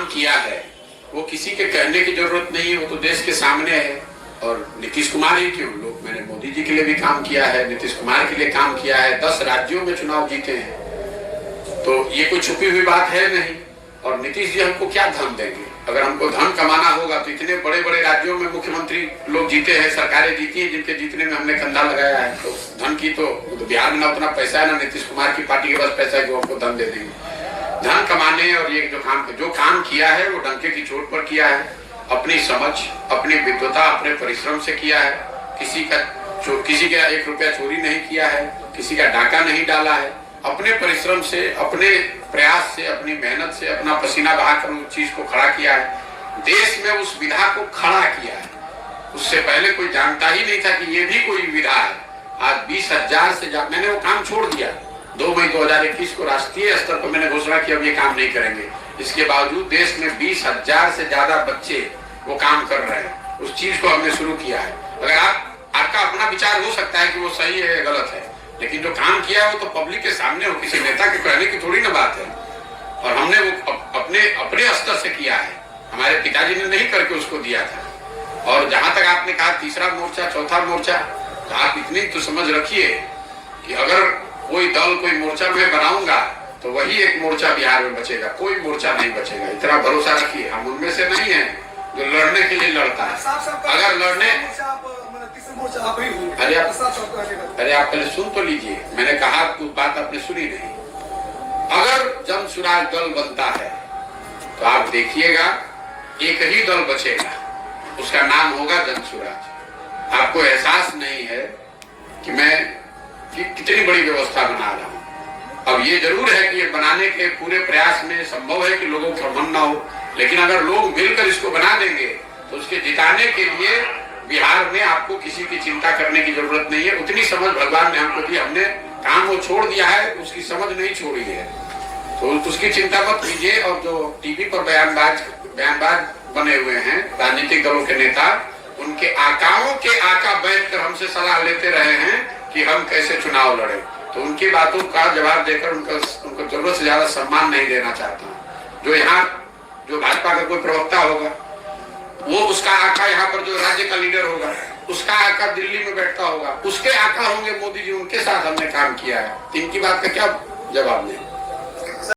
किया है वो किसी के कहने की जरूरत नहीं है, वो तो देश के सामने है। और नीतीश कुमार ही क्यों, लोग मैंने मोदी जी के लिए भी काम किया है, नीतीश कुमार के लिए काम किया है, 10 राज्यों में चुनाव जीते हैं, तो ये कोई छुपी हुई बात है नहीं। और नीतीश जी हमको क्या धन देंगे? अगर हमको धन कमाना होगा तो इतने बड़े बड़े राज्यों में मुख्यमंत्री लोग जीते हैं, सरकारें जीती हैं, जिनके जीतने में हमने कंधा लगाया है। तो धन की तो बिहार में ना उतना पैसा है, ना नीतीश कुमार की पार्टी के पास पैसा है कि वो हमको धन दे देंगे। धन कमाने और ये जो काम किया है वो डंके की चोट पर किया है, अपनी समझ, अपनी विद्वता, अपने परिश्रम से किया है। किसी का 1 रुपया चोरी नहीं किया है, किसी का डाका नहीं डाला है, अपने परिश्रम से, अपने प्रयास से, अपनी मेहनत से, अपना पसीना बहाकर उस चीज को खड़ा किया है। देश में उस विधा को खड़ा किया है। उससे पहले कोई जानता ही नहीं था कि ये भी कोई विधा है। आज 20,000 से ज्यादा मैंने वो काम छोड़ दिया। 2 मई 2021 को राष्ट्रीय स्तर पर मैंने घोषणा की अब ये काम नहीं करेंगे। इसके बावजूद देश में 20,000 से ज्यादा बच्चे वो काम कर रहे हैं। उस चीज को हमने शुरू किया है। अगर आपका अपना विचार हो सकता है कि वो सही है या गलत है, लेकिन जो काम किया है वो तो पब्लिक के सामने हो, किसी नेता के कहने की थोड़ी ना बात है। और हमने वो अपने स्तर से किया है, हमारे पिताजी ने नहीं करके उसको दिया था। और जहां तक आपने कहा तीसरा मोर्चा, चौथा मोर्चा, तो आप इतनी तो समझ रखिए कि अगर कोई दल, कोई मोर्चा मैं बनाऊंगा तो वही एक मोर्चा बिहार में बचेगा, कोई मोर्चा नहीं बचेगा। इतना भरोसा रखिए। हम उनमें से नहीं है जो लड़ने के लिए लड़ता है। अगर लड़ने अरे आप पहले सुन तो लीजिए, मैंने कहा कुछ बात आपने सुनी नहीं। अगर जन सुराज दल बनता है तो आप देखिएगा एक ही दल बचेगा, उसका नाम होगा जन सुराज। आपको एहसास नहीं है कि मैं कितनी बड़ी व्यवस्था बना रहा हूं। अब ये जरूर है कि ये बनाने के पूरे प्रयास में संभव है कि लोगों को मन ना हो, लेकिन अगर लोग मिलकर इसको बना देंगे तो उसके जिताने के लिए बिहार में आपको किसी की चिंता करने की जरूरत नहीं है। उतनी समझ भगवान ने हमको दी, हमने काम वो छोड़ दिया है, उसकी समझ नहीं छोड़ी है, तो उसकी चिंता मत कीजिए। और जो टीवी पर बयानबाज बने हुए हैं राजनीतिक दलों के नेता, उनके आकाओं के आका बैठकर हमसे सलाह लेते रहे हैं कि हम कैसे चुनाव लड़े, तो उनकी बातों का जवाब देकर उनको जरूरत से ज्यादा सम्मान नहीं देना चाहता हूँ। जो भाजपा का कोई प्रवक्ता होगा वो उसका आका, यहाँ पर जो राज्य का लीडर होगा उसका आका दिल्ली में बैठता होगा, उसके आका होंगे मोदी जी, उनके साथ हमने काम किया है। इनकी बात का क्या जवाब दें?